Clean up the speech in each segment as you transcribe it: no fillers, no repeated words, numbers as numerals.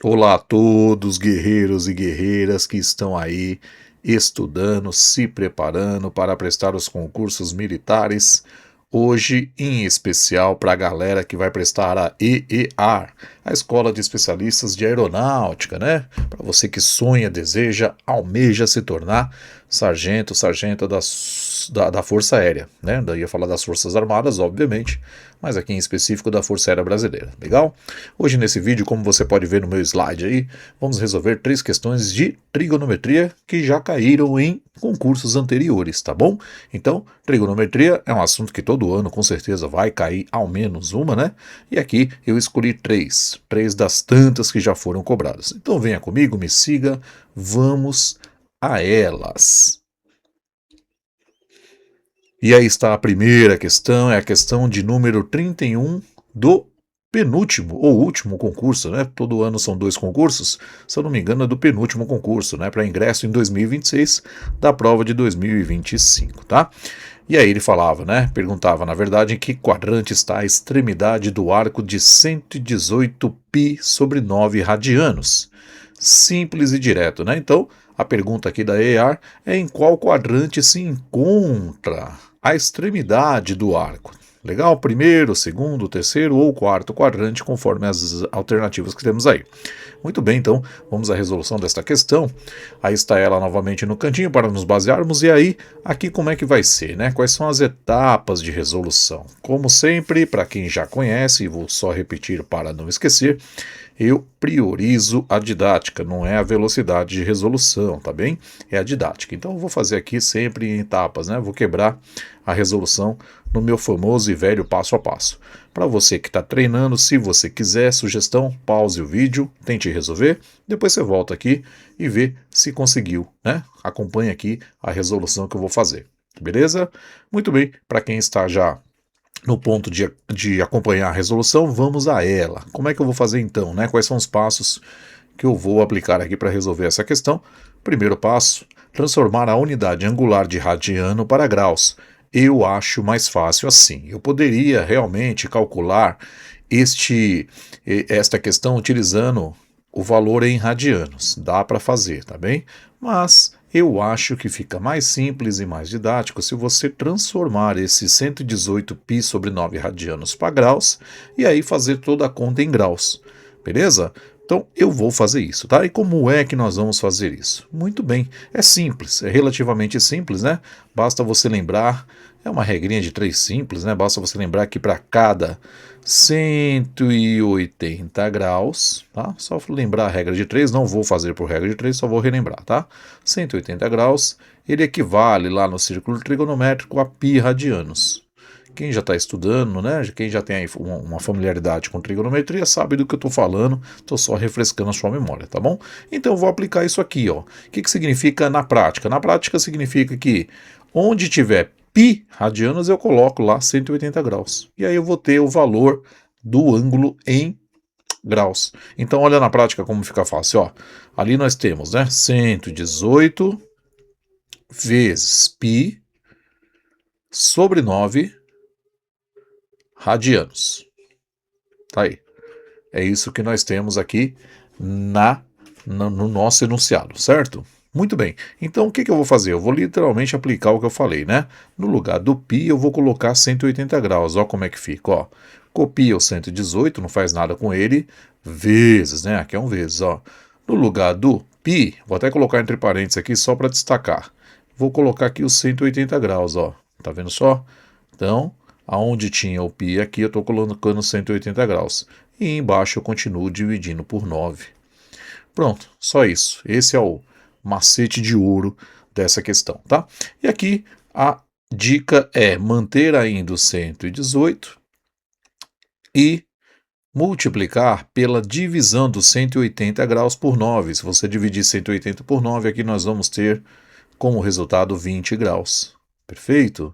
Olá a todos, guerreiros e guerreiras que estão aí estudando, se preparando para prestar os concursos militares. Hoje, em especial para a galera que vai prestar a EEAR, a Escola de Especialistas de Aeronáutica, né? Para você que sonha, deseja, almeja se tornar sargento, sargenta da Força Aérea, né? Daí ia falar das Forças Armadas, obviamente, mas aqui em específico da Força Aérea Brasileira, legal? Hoje nesse vídeo, como você pode ver no meu slide aí, vamos resolver 3 questões de trigonometria que já caíram em concursos anteriores, tá bom? Então, trigonometria é um assunto que todo ano com certeza vai cair ao menos uma, né? E aqui eu escolhi três das tantas que já foram cobradas. Então venha comigo, me siga, vamos a elas. E aí está a primeira questão, é a questão de número 31 do penúltimo ou último concurso, né? Todo ano são 2 concursos, se eu não me engano é do penúltimo concurso, né? Para ingresso em 2026 da prova de 2025, tá? E aí ele falava, né? Perguntava, na verdade, em que quadrante está a extremidade do arco de 118 π sobre 9 radianos. Simples e direto, né? Então, a pergunta aqui da EAR é em qual quadrante se encontra a extremidade do arco. Legal? Primeiro, segundo, terceiro ou quarto quadrante, conforme as alternativas que temos aí. Muito bem, então vamos à resolução desta questão. Aí está ela novamente no cantinho para nos basearmos. E aí, aqui como é que vai ser, né? Quais são as etapas de resolução? Como sempre, para quem já conhece, e vou só repetir para não esquecer, eu priorizo a didática, não é a velocidade de resolução, tá bem? É a didática. Então eu vou fazer aqui sempre em etapas, né? Vou quebrar a resolução no meu famoso e velho passo a passo. Para você que está treinando, se você quiser sugestão, pause o vídeo, tente resolver, depois você volta aqui e vê se conseguiu, né? Acompanhe aqui a resolução que eu vou fazer, beleza? Muito bem, para quem está já no ponto de acompanhar a resolução, vamos a ela. Como é que eu vou fazer então, né? Quais são os passos que eu vou aplicar aqui para resolver essa questão? Primeiro passo, transformar a unidade angular de radiano para graus. Eu acho mais fácil assim. Eu poderia realmente calcular esta questão utilizando o valor em radianos. Dá para fazer, tá bem? Mas eu acho que fica mais simples e mais didático se você transformar esse 118 π sobre 9 radianos para graus e aí fazer toda a conta em graus. Beleza? Então eu vou fazer isso, tá? E como é que nós vamos fazer isso? Muito bem, é simples, é relativamente simples, né? Basta você lembrar, é uma regrinha de 3 simples, né? Basta você lembrar que para cada 180 graus, tá? Só lembrar a regra de 3, não vou fazer por regra de 3, só vou relembrar, tá? 180 graus, ele equivale lá no círculo trigonométrico a π radianos. Quem já está estudando, né? Quem já tem uma familiaridade com trigonometria sabe do que eu estou falando, estou só refrescando a sua memória, tá bom? Então eu vou aplicar isso aqui, ó. O que significa na prática? Na prática significa que onde tiver π radianos eu coloco lá 180 graus. E aí eu vou ter o valor do ângulo em graus. Então olha na prática como fica fácil, ó. Ali nós temos, né, 118 vezes π sobre 9 radianos. Tá aí. É isso que nós temos aqui no nosso enunciado, certo? Muito bem. Então o que eu vou fazer? Eu vou literalmente aplicar o que eu falei, né? No lugar do π eu vou colocar 180 graus. Ó como é que fica, ó. Copia o 118, não faz nada com ele, vezes, né? Aqui é um vezes, ó. No lugar do π, vou até colocar entre parênteses aqui só para destacar. Vou colocar aqui os 180 graus, ó. Tá vendo só? Então, aonde tinha o π aqui, eu estou colocando 180 graus. E embaixo eu continuo dividindo por 9. Pronto, só isso. Esse é o macete de ouro dessa questão, tá? E aqui a dica é manter ainda o 118 e multiplicar pela divisão dos 180 graus por 9. Se você dividir 180 por 9, aqui nós vamos ter como resultado 20 graus. Perfeito?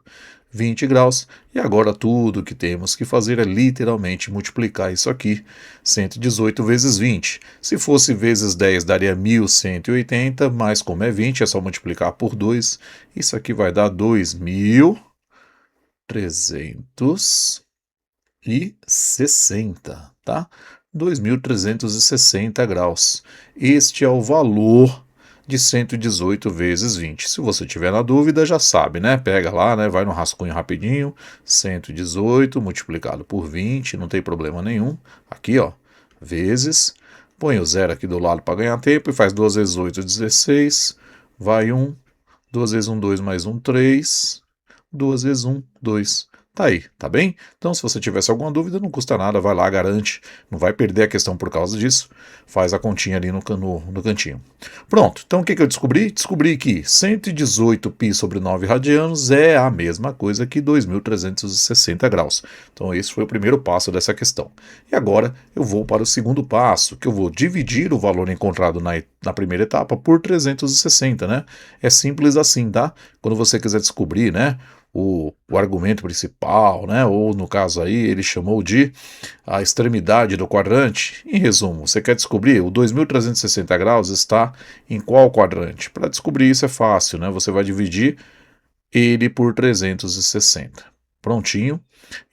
20 graus. E agora tudo que temos que fazer é literalmente multiplicar isso aqui. 118 vezes 20. Se fosse vezes 10 daria 1180, mas como é 20 é só multiplicar por 2. Isso aqui vai dar 2360, tá? 2.360 graus. Este é o valor de 118 vezes 20. Se você tiver na dúvida, já sabe, né? Pega lá, né? Vai no rascunho rapidinho, 118 multiplicado por 20, não tem problema nenhum. Aqui, ó, vezes, põe o zero aqui do lado para ganhar tempo e faz 2 vezes 8, 16, vai 1, 2 vezes 1, 2 mais 1, 3, 2 vezes 1, 2. Tá aí, tá bem? Então, se você tivesse alguma dúvida, não custa nada, vai lá, garante, não vai perder a questão por causa disso, faz a continha ali no cantinho. Pronto, então o que eu descobri? Descobri que 118π sobre 9 radianos é a mesma coisa que 2.360 graus. Então, esse foi o primeiro passo dessa questão. E agora eu vou para o segundo passo, que eu vou dividir o valor encontrado na primeira etapa por 360, né? É simples assim, tá? Quando você quiser descobrir, né? O argumento principal, né? Ou no caso aí ele chamou de a extremidade do quadrante. Em resumo, você quer descobrir o 2.360 graus está em qual quadrante? Para descobrir isso é fácil, né? Você vai dividir ele por 360. Prontinho.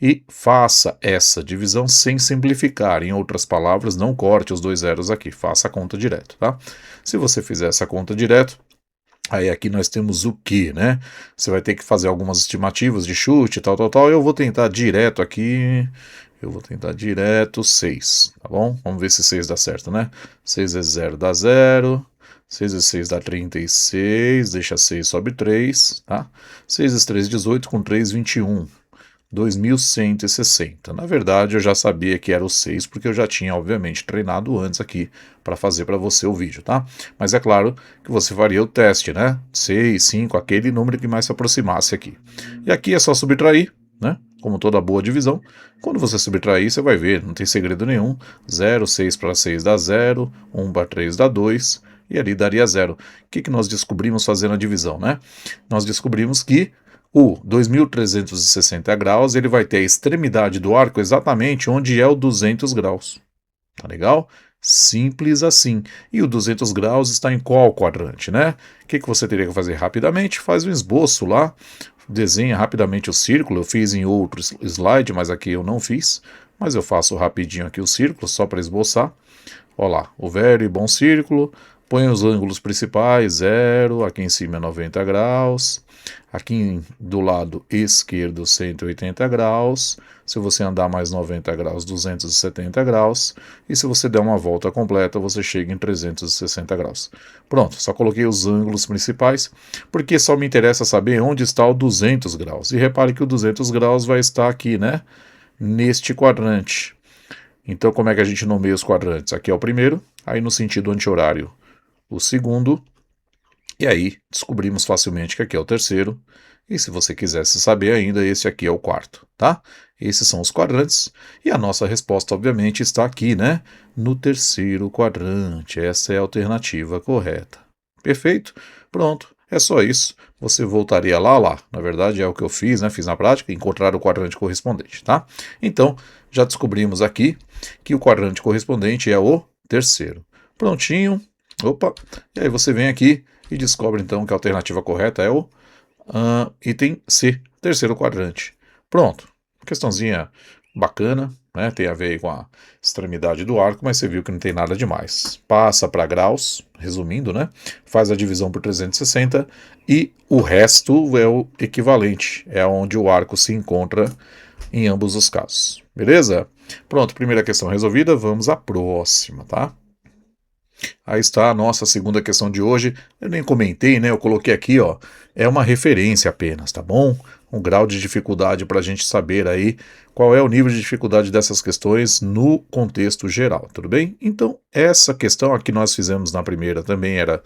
E faça essa divisão sem simplificar. Em outras palavras, não corte os dois zeros aqui, faça a conta direto, tá? Se você fizer essa conta direto, aí aqui nós temos o que, né? Você vai ter que fazer algumas estimativas de chute, tal. Eu vou tentar direto aqui. Eu vou tentar direto 6, tá bom? Vamos ver se 6 dá certo, né? 6 vezes 0 dá 0. 6 vezes 6 dá 36. Deixa 6, sobe 3, tá? 6 vezes 3, 18. Com 3, 21. 2.160. Na verdade, eu já sabia que era o 6, porque eu já tinha, obviamente, treinado antes aqui para fazer para você o vídeo, tá? Mas é claro que você faria o teste, né? 6, 5, aquele número que mais se aproximasse aqui. E aqui é só subtrair, né? Como toda boa divisão. Quando você subtrair, você vai ver, não tem segredo nenhum. 0, 6 para 6 dá 0, 1 para 3 dá 2, e ali daria 0. O que nós descobrimos fazendo a divisão, né? Nós descobrimos que o 2.360 graus, ele vai ter a extremidade do arco exatamente onde é o 200 graus. Tá legal? Simples assim. E o 200 graus está em qual quadrante, né? O que você teria que fazer rapidamente? Faz um esboço lá, desenha rapidamente o círculo. Eu fiz em outro slide, mas aqui eu não fiz. Mas eu faço rapidinho aqui o círculo, só para esboçar. Olha lá, o velho e bom círculo. Põe os ângulos principais, 0, aqui em cima é 90 graus, aqui do lado esquerdo 180 graus, se você andar mais 90 graus, 270 graus, e se você der uma volta completa, você chega em 360 graus. Pronto, só coloquei os ângulos principais, porque só me interessa saber onde está o 200 graus. E repare que o 200 graus vai estar aqui, né, neste quadrante. Então, como é que a gente nomeia os quadrantes? Aqui é o primeiro, aí no sentido anti-horário o segundo, e aí descobrimos facilmente que aqui é o terceiro, e se você quisesse saber ainda, esse aqui é o quarto, tá? Esses são os quadrantes, e a nossa resposta, obviamente, está aqui, né? No terceiro quadrante, essa é a alternativa correta. Perfeito? Pronto, é só isso. Você voltaria lá. Na verdade, é o que eu fiz, né? Fiz na prática, encontrar o quadrante correspondente, tá? Então, já descobrimos aqui que o quadrante correspondente é o terceiro. Prontinho. Opa, e aí você vem aqui e descobre então que a alternativa correta é o item C, terceiro quadrante. Pronto, questãozinha bacana, né? Tem a ver aí com a extremidade do arco, mas você viu que não tem nada demais. Passa para graus, resumindo, né? Faz a divisão por 360 e o resto é o equivalente, é onde o arco se encontra em ambos os casos. Beleza? Pronto, primeira questão resolvida, vamos à próxima, tá? Aí está a nossa segunda questão de hoje. Eu nem comentei, né? Eu coloquei aqui, ó. É uma referência apenas, tá bom? Um grau de dificuldade para a gente saber aí qual é o nível de dificuldade dessas questões no contexto geral, tudo bem? Então, essa questão aqui nós fizemos na primeira também era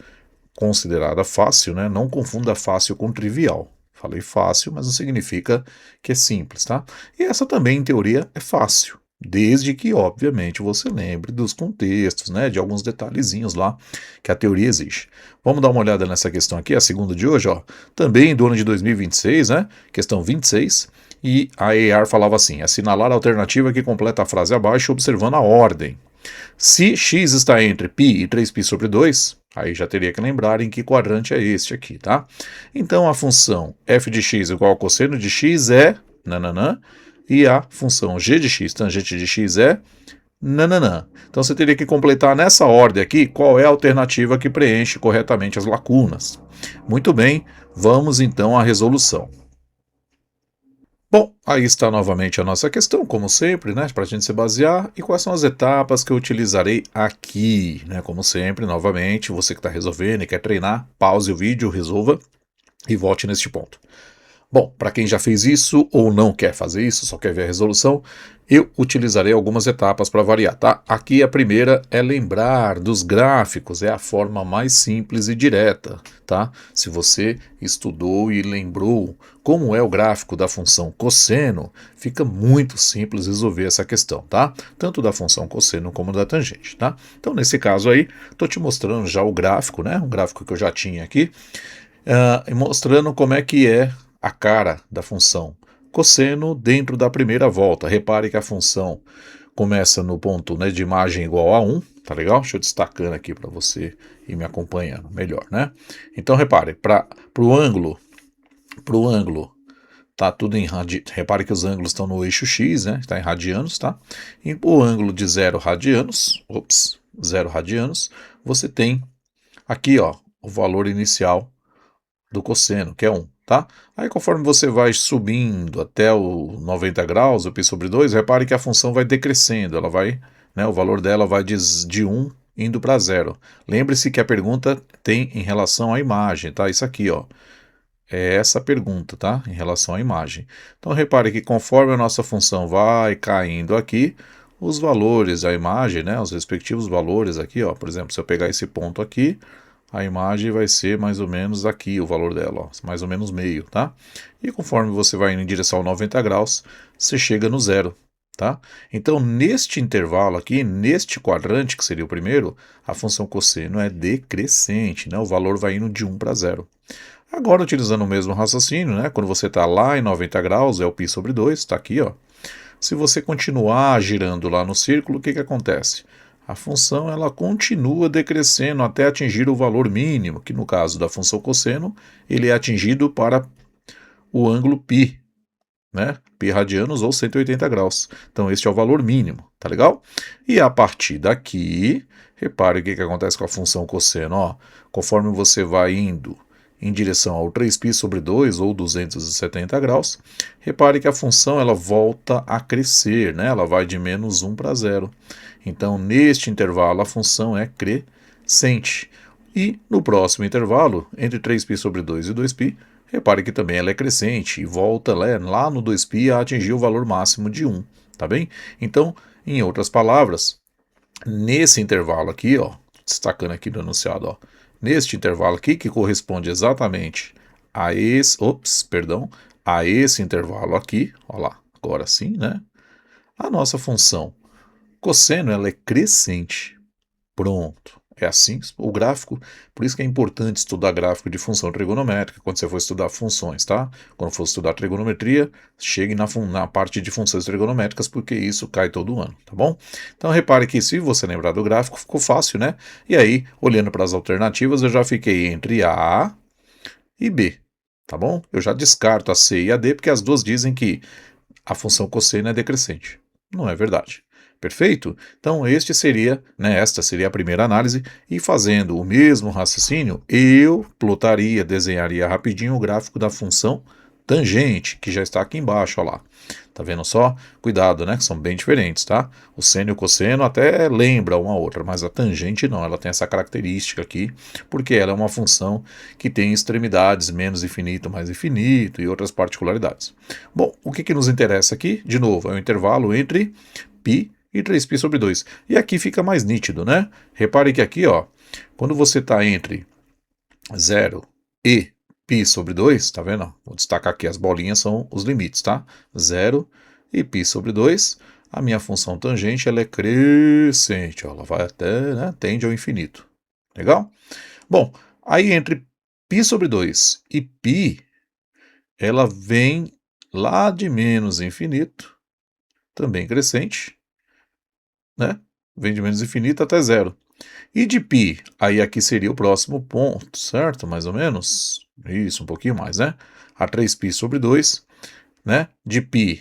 considerada fácil, né? Não confunda fácil com trivial. Falei fácil, mas não significa que é simples, tá? E essa também, em teoria, é fácil. Desde que, obviamente, você lembre dos contextos, né, de alguns detalhezinhos lá que a teoria exige. Vamos dar uma olhada nessa questão aqui, a segunda de hoje, ó, também do ano de 2026, né, questão 26, e a EAR falava assim, assinalar a alternativa que completa a frase abaixo observando a ordem. Se x está entre π e 3π sobre 2, aí já teria que lembrar em que quadrante é este aqui, tá? Então a função f de x igual ao cosseno de x é nananã, e a função g de x, tangente de x, é Nananã. Então você teria que completar nessa ordem aqui qual é a alternativa que preenche corretamente as lacunas. Muito bem, vamos então à resolução. Bom, aí está novamente a nossa questão, como sempre, né, para a gente se basear, e quais são as etapas que eu utilizarei aqui, né, como sempre, novamente, você que está resolvendo e quer treinar, pause o vídeo, resolva e volte neste ponto. Bom, para quem já fez isso ou não quer fazer isso, só quer ver a resolução, eu utilizarei algumas etapas para variar, tá? Aqui a primeira é lembrar dos gráficos, é a forma mais simples e direta, tá? Se você estudou e lembrou como é o gráfico da função cosseno, fica muito simples resolver essa questão, tá? Tanto da função cosseno como da tangente, tá? Então, nesse caso aí, estou te mostrando já o gráfico, né? Um gráfico que eu já tinha aqui, mostrando como é que é a cara da função cosseno dentro da primeira volta. Repare que a função começa no ponto, né, de imagem igual a 1, tá legal? Deixa eu destacando aqui para você ir me acompanhando melhor, né? Então repare, para o ângulo, tá tudo em repare que os ângulos estão no eixo X, né? Está em radianos, tá? E o ângulo de 0 radianos, 0 radianos, você tem aqui, ó, o valor inicial do cosseno, que é 1, tá? Aí conforme você vai subindo até o 90 graus, o π sobre 2, repare que a função vai decrescendo, ela vai, né, o valor dela vai de 1 indo para 0. Lembre-se que a pergunta tem em relação à imagem, tá? Isso aqui, ó, é essa pergunta, tá? Em relação à imagem. Então repare que conforme a nossa função vai caindo aqui, os valores da imagem, né, os respectivos valores aqui, ó, por exemplo, se eu pegar esse ponto aqui, a imagem vai ser mais ou menos aqui o valor dela, ó, mais ou menos meio, tá? E conforme você vai indo em direção a 90 graus, você chega no zero, tá? Então, neste intervalo aqui, neste quadrante, que seria o primeiro, a função cosseno é decrescente, né? O valor vai indo de 1 para 0. Agora, utilizando o mesmo raciocínio, né? Quando você está lá em 90 graus, é o π sobre 2, está aqui, ó. Se você continuar girando lá no círculo, o que acontece? A função ela continua decrescendo até atingir o valor mínimo, que no caso da função cosseno, ele é atingido para o ângulo π, né? Π radianos ou 180 graus. Então este é o valor mínimo, tá legal? E a partir daqui, repare o que acontece com a função cosseno, ó. Conforme você vai indo em direção ao 3π sobre 2 ou 270 graus, repare que a função ela volta a crescer, né? Ela vai de menos 1 para 0. Então, neste intervalo, a função é crescente. E no próximo intervalo, entre 3π sobre 2 e 2π, repare que também ela é crescente e volta lá no 2π a atingir o valor máximo de 1, tá bem? Então, em outras palavras, nesse intervalo aqui, ó, destacando aqui do enunciado, ó, neste intervalo aqui, que corresponde exatamente a esse intervalo aqui, ó lá, agora sim, né? A nossa função cosseno ela é crescente. Pronto. É assim o gráfico, por isso que é importante estudar gráfico de função trigonométrica quando você for estudar funções, tá? Quando for estudar trigonometria, chegue na parte de funções trigonométricas, porque isso cai todo ano, tá bom? Então repare que se você lembrar do gráfico, ficou fácil, né? E aí, olhando para as alternativas, eu já fiquei entre A e B, tá bom? Eu já descarto a C e a D, porque as duas dizem que a função cosseno é decrescente. Não é verdade. Perfeito? Então esta seria a primeira análise, e fazendo o mesmo raciocínio, eu plotaria, desenharia rapidinho o gráfico da função tangente, que já está aqui embaixo, ó lá. Tá vendo só? Cuidado, né? Que são bem diferentes, tá? O seno e o cosseno até lembra uma outra, mas a tangente não, ela tem essa característica aqui, porque ela é uma função que tem extremidades, menos infinito, mais infinito e outras particularidades. Bom, o que nos interessa aqui, de novo, é o intervalo entre π e 3π sobre 2. E aqui fica mais nítido, né? Repare que aqui, ó, quando você está entre 0 e π sobre 2, tá vendo? Vou destacar aqui, as bolinhas são os limites, tá? 0 e π sobre 2, a minha função tangente ela é crescente, ó, ela vai até, né, tende ao infinito. Legal? Bom, aí entre π sobre 2 e π, ela vem lá de menos infinito, também crescente, né? Vem de menos infinito até 0. E de π, aí aqui seria o próximo ponto, certo? Mais ou menos. Isso, um pouquinho mais, né? A 3π sobre 2, né? De π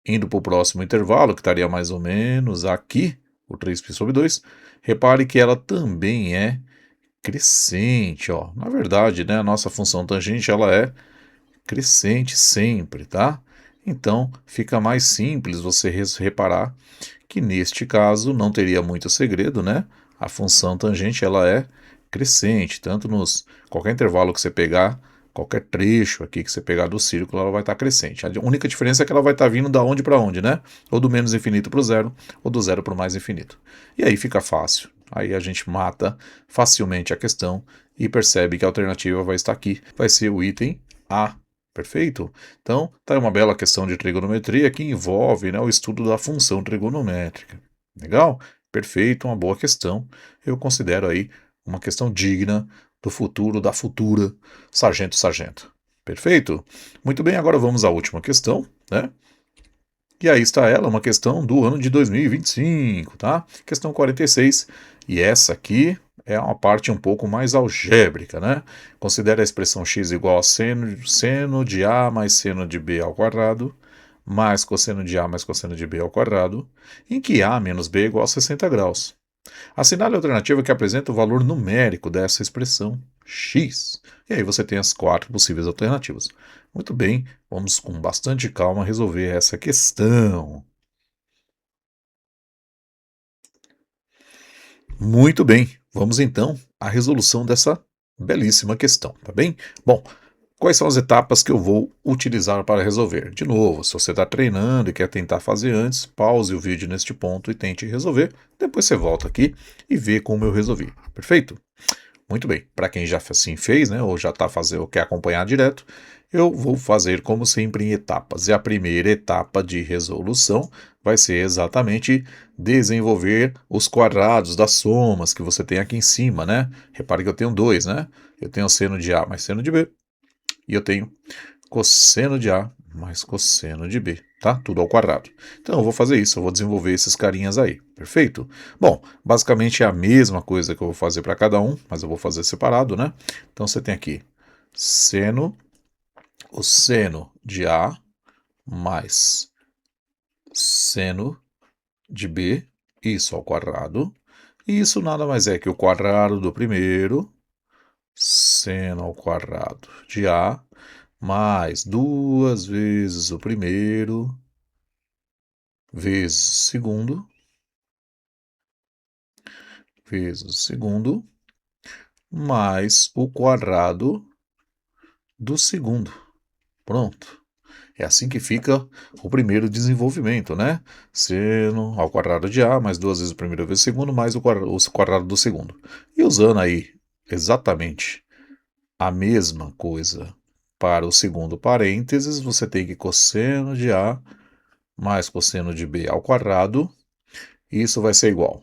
indo para o próximo intervalo, que estaria mais ou menos aqui, o 3π/2, repare que ela também é crescente, ó. Na verdade, né, a nossa função tangente, ela é crescente sempre, tá? Então, fica mais simples você reparar que neste caso não teria muito segredo, né? A função tangente, ela é crescente, tanto nos qualquer intervalo que você pegar, qualquer trecho aqui que você pegar do círculo, ela vai estar crescente. A única diferença é que ela vai estar vindo da onde para onde, né? Ou do menos infinito para o zero, ou do zero para o mais infinito. E aí fica fácil. Aí a gente mata facilmente a questão e percebe que a alternativa vai estar aqui, vai ser o item A. Perfeito? Então, tá aí uma bela questão de trigonometria que envolve, né, o estudo da função trigonométrica. Legal? Perfeito, uma boa questão. Eu considero aí uma questão digna do futuro, da futura sargento. Perfeito? Muito bem, agora vamos à última questão, né? E aí está ela, uma questão do ano de 2025, tá? Questão 46. E essa aqui é uma parte um pouco mais algébrica, né? Considere a expressão x igual a seno de a mais seno de b ao quadrado, mais cosseno de a mais cosseno de b ao quadrado, em que a menos b é igual a 60 graus. Assinale a alternativa que apresenta o valor numérico dessa expressão x. E aí você tem as 4 possíveis alternativas. Muito bem, vamos com bastante calma resolver essa questão. Muito bem, vamos então à resolução dessa belíssima questão, tá bem? Bom, quais são as etapas que eu vou utilizar para resolver? De novo, se você está treinando e quer tentar fazer antes, pause o vídeo neste ponto e tente resolver. Depois você volta aqui e vê como eu resolvi. Perfeito? Muito bem. Para quem já assim fez, né, ou já está fazendo, ou quer acompanhar direto, eu vou fazer como sempre em etapas. E a primeira etapa de resolução vai ser exatamente desenvolver os quadrados das somas que você tem aqui em cima, né? Repare que eu tenho dois, né? Eu tenho seno de A mais seno de B. E eu tenho cosseno de A mais cosseno de B, tá? Tudo ao quadrado. Então eu vou fazer isso, eu vou desenvolver esses carinhas aí, perfeito? Bom, basicamente é a mesma coisa que eu vou fazer para cada um, mas eu vou fazer separado, né? Então você tem aqui o seno de A mais seno de B, isso ao quadrado. E isso nada mais é que o quadrado do primeiro, seno ao quadrado de A, mais 2 vezes o primeiro, vezes o segundo, mais o quadrado do segundo. Pronto. É assim que fica o primeiro desenvolvimento, né? Seno ao quadrado de A, mais 2 vezes o primeiro vezes o segundo, mais o quadrado do segundo. E usando aí exatamente a mesma coisa para o segundo parênteses, você tem que cosseno de A mais cosseno de B ao quadrado. Isso vai ser igual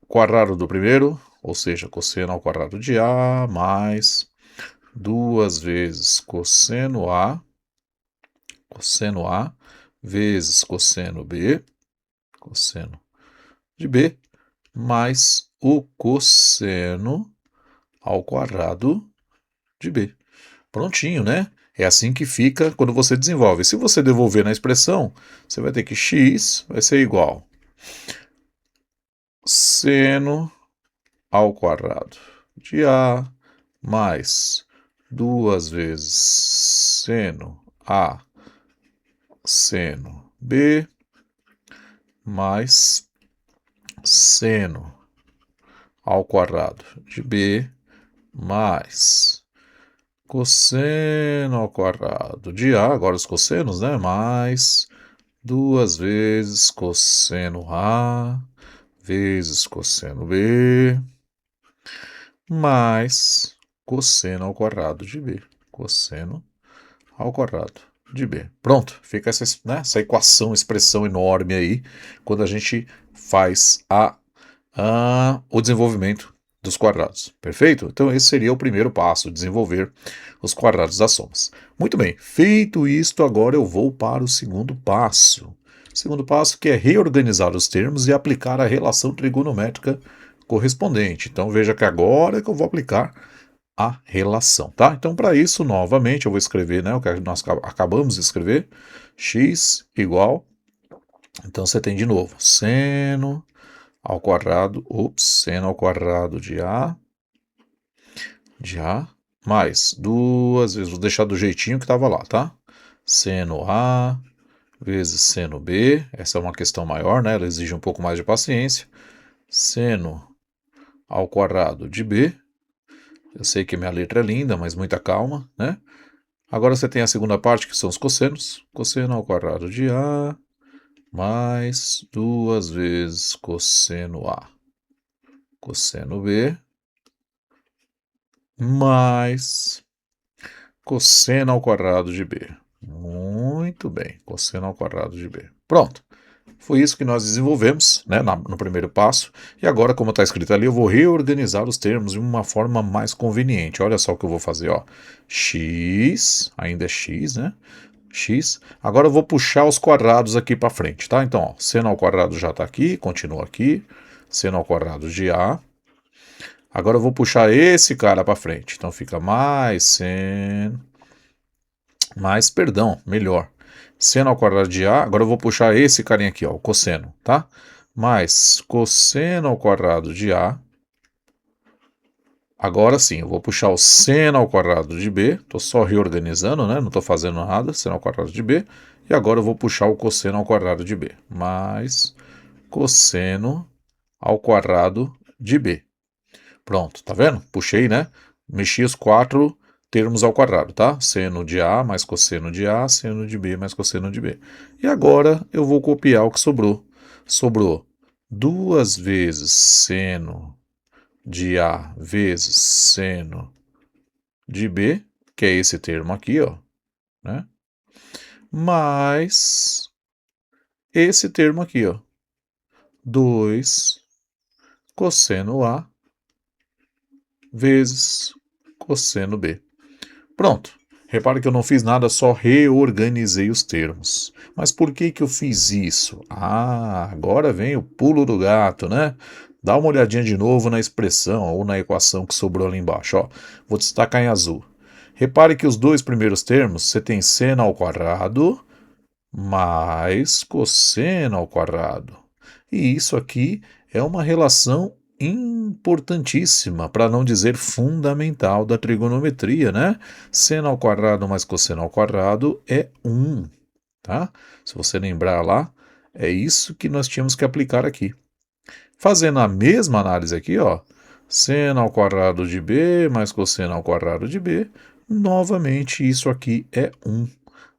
quadrado do primeiro, ou seja, cosseno ao quadrado de A, mais 2 vezes cosseno A, vezes cosseno B, cosseno de B, mais o cosseno ao quadrado de B. Prontinho, né? É assim que fica quando você desenvolve. Se você devolver na expressão, você vai ter que x vai ser igual seno ao quadrado de A mais 2 vezes seno A seno B mais seno ao quadrado de B mais cosseno ao quadrado de A, agora os cossenos, né? Mais 2 vezes cosseno A vezes cosseno B mais cosseno ao quadrado de B. Cosseno ao quadrado de B. Pronto, fica né, essa equação, expressão enorme aí, quando a gente faz o desenvolvimento dos quadrados. Perfeito? Então esse seria o primeiro passo, desenvolver os quadrados das somas. Muito bem, feito isto, agora eu vou para o segundo passo. Segundo passo que é reorganizar os termos e aplicar a relação trigonométrica correspondente. Então veja que agora é que eu vou aplicar a relação, tá? Então para isso, novamente, eu vou escrever, né, o que nós acabamos de escrever, x igual Então você tem de novo seno ao quadrado, seno ao quadrado de A, mais duas vezes, vou deixar do jeitinho que estava lá, tá? Seno A vezes seno B, essa é uma questão maior, né? Ela exige um pouco mais de paciência. Seno ao quadrado de B, eu sei que minha letra é linda, mas muita calma, né? Agora você tem a segunda parte, que são os cossenos. Cosseno ao quadrado de A, mais duas vezes cosseno A. Cosseno B, mais cosseno ao quadrado de B. Muito bem, cosseno ao quadrado de B. Pronto. Foi isso que nós desenvolvemos, né, no primeiro passo. E agora, como está escrito ali, eu vou reorganizar os termos de uma forma mais conveniente. Olha só o que eu vou fazer, ó. X, ainda é x, né? X. Agora eu vou puxar os quadrados aqui para frente, tá? Então, ó, seno ao quadrado já está aqui, continua aqui. Seno ao quadrado de A. Agora eu vou puxar esse cara para frente. Então fica mais seno, mais, perdão, melhor. Seno ao quadrado de A, agora eu vou puxar esse carinha aqui, ó, o cosseno, tá? Mais cosseno ao quadrado de A. Agora sim, eu vou puxar o seno ao quadrado de B, estou só reorganizando, né? Não estou fazendo nada, seno ao quadrado de B. E agora eu vou puxar o cosseno ao quadrado de B, mais cosseno ao quadrado de B. Pronto, tá vendo? Puxei, né? Mexi os quatro termos ao quadrado, tá? Seno de A mais cosseno de A, seno de B mais cosseno de B. E agora eu vou copiar o que sobrou. Sobrou duas vezes seno de A vezes seno de B, que é esse termo aqui, ó, né? Mais esse termo aqui, ó. 2 cosseno A vezes cosseno B. Pronto. Repare que eu não fiz nada, só reorganizei os termos. Mas por que que eu fiz isso? Ah, agora vem o pulo do gato, né? Dá uma olhadinha de novo na expressão ou na equação que sobrou ali embaixo. Ó. Vou destacar em azul. Repare que os dois primeiros termos, você tem seno ao quadrado mais cosseno ao quadrado. E isso aqui é uma relação importantíssima, para não dizer fundamental, da trigonometria, né? Seno ao quadrado mais cosseno ao quadrado é 1, tá? Se você lembrar lá, é isso que nós tínhamos que aplicar aqui. Fazendo a mesma análise aqui, ó, seno ao quadrado de B mais cosseno ao quadrado de B, novamente isso aqui é 1.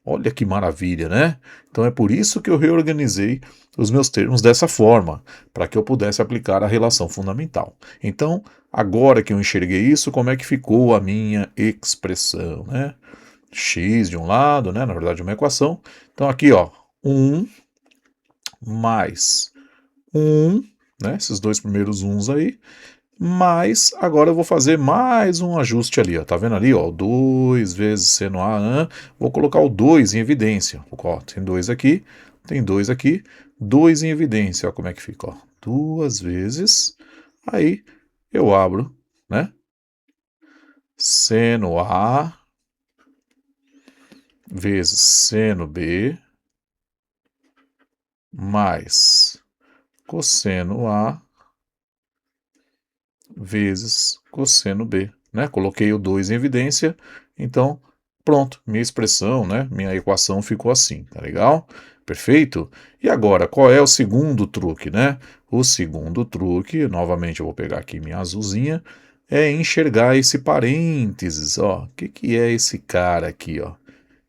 Olha que maravilha, né? Então é por isso que eu reorganizei os meus termos dessa forma, para que eu pudesse aplicar a relação fundamental. Então, agora que eu enxerguei isso, como é que ficou a minha expressão, né? X de um lado, né? Na verdade, uma equação. Então aqui, ó, 1 mais 1, né? Esses dois primeiros 1s aí, mas agora eu vou fazer mais um ajuste ali, ó. Tá vendo ali, ó? 2 vezes seno A, vou colocar o 2 em evidência. Ó, tem 2 aqui, tem 2 aqui, 2 em evidência, ó como é que fica, ó. 2 vezes, aí eu abro, né? Seno A vezes seno B mais cosseno A vezes cosseno B, né? Coloquei o 2 em evidência, então pronto, minha expressão, né? Minha equação ficou assim, tá legal? Perfeito? E agora, qual é o segundo truque, né? O segundo truque, novamente eu vou pegar aqui minha azulzinha, é enxergar esse parênteses, ó. O que é esse cara aqui, ó?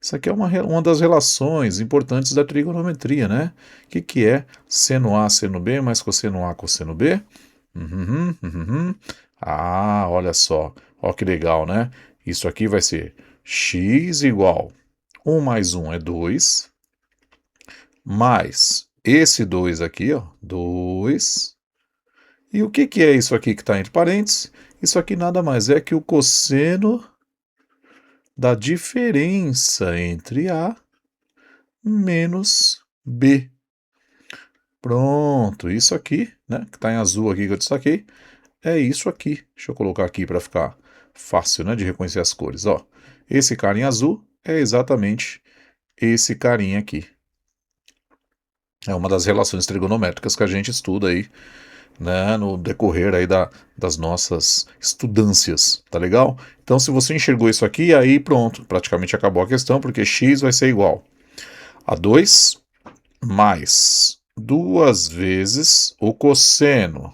Isso aqui é uma das relações importantes da trigonometria, né? O que é seno A, seno B mais cosseno A, cosseno B? Uhum, uhum. Ah, olha só. Ó que legal, né? Isso aqui vai ser x igual 1 mais 1 é 2, mais esse 2 aqui, ó, 2. E o que é isso aqui que está entre parênteses? Isso aqui nada mais é que o cosseno da diferença entre A menos B. Pronto, isso aqui, né, que está em azul aqui que eu destaquei, é isso aqui. Deixa eu colocar aqui para ficar fácil, né, de reconhecer as cores. Ó, esse carinha azul é exatamente esse carinha aqui. É uma das relações trigonométricas que a gente estuda aí, né, no decorrer aí das nossas estudâncias, tá legal? Então, se você enxergou isso aqui, aí pronto, praticamente acabou a questão, porque x vai ser igual a 2 mais 2 vezes o cosseno.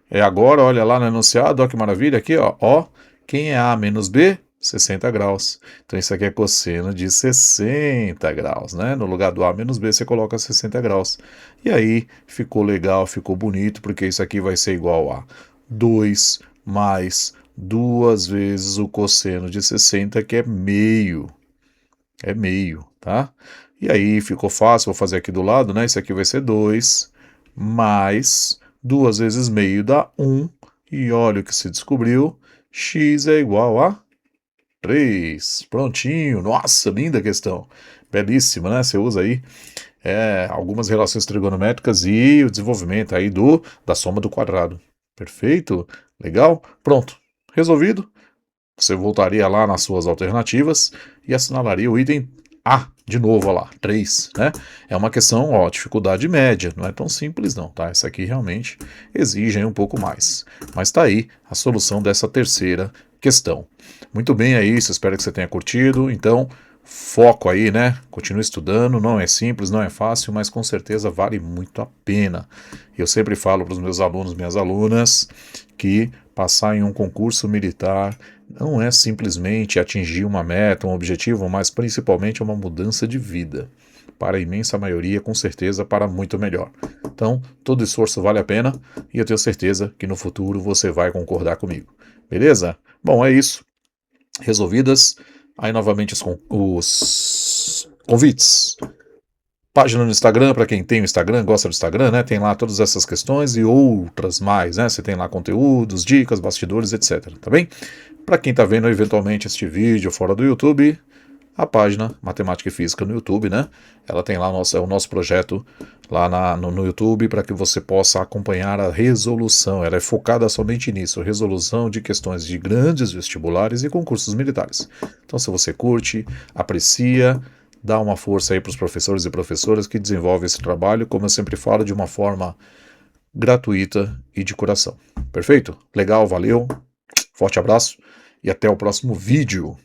É agora, olha lá no enunciado, ó que maravilha, aqui ó, quem é A menos B? 60 graus. Então isso aqui é cosseno de 60 graus, né? No lugar do A menos B você coloca 60 graus. E aí ficou legal, ficou bonito, porque isso aqui vai ser igual a 2 mais 2 vezes o cosseno de 60, que é meio. É meio, tá? E aí ficou fácil, vou fazer aqui do lado, né? Isso aqui vai ser 2 mais 2 vezes meio dá 1. E olha o que se descobriu, x é igual a 3. Prontinho, nossa, linda questão. Belíssima, né? Você usa aí algumas relações trigonométricas e o desenvolvimento aí da soma do quadrado. Perfeito? Legal? Pronto. Resolvido? Você voltaria lá nas suas alternativas e assinalaria o item A, de novo, olha lá, 3, né? É uma questão, ó, dificuldade média, não é tão simples não, tá? Essa aqui realmente exige um pouco mais. Mas tá aí a solução dessa terceira questão. Muito bem, é isso, espero que você tenha curtido. Então, foco aí, né? Continue estudando, não é simples, não é fácil, mas com certeza vale muito a pena. Eu sempre falo para os meus alunos, minhas alunas, que passar em um concurso militar não é simplesmente atingir uma meta, um objetivo, mas principalmente uma mudança de vida. Para a imensa maioria, com certeza, para muito melhor. Então, todo esforço vale a pena e eu tenho certeza que no futuro você vai concordar comigo. Beleza? Bom, é isso. Resolvidas. Aí, novamente, os convites. Página no Instagram, para quem tem o Instagram, gosta do Instagram, né? Tem lá todas essas questões e outras mais, né? Você tem lá conteúdos, dicas, bastidores, etc. Tá bem? Para quem está vendo eventualmente este vídeo fora do YouTube, a página Matemática e Física no YouTube, né? Ela tem lá o nosso projeto lá no YouTube para que você possa acompanhar a resolução. Ela é focada somente nisso, resolução de questões de grandes vestibulares e concursos militares. Então, se você curte, aprecia, dá uma força aí para os professores e professoras que desenvolvem esse trabalho, como eu sempre falo, de uma forma gratuita e de coração. Perfeito? Legal, valeu, forte abraço e até o próximo vídeo.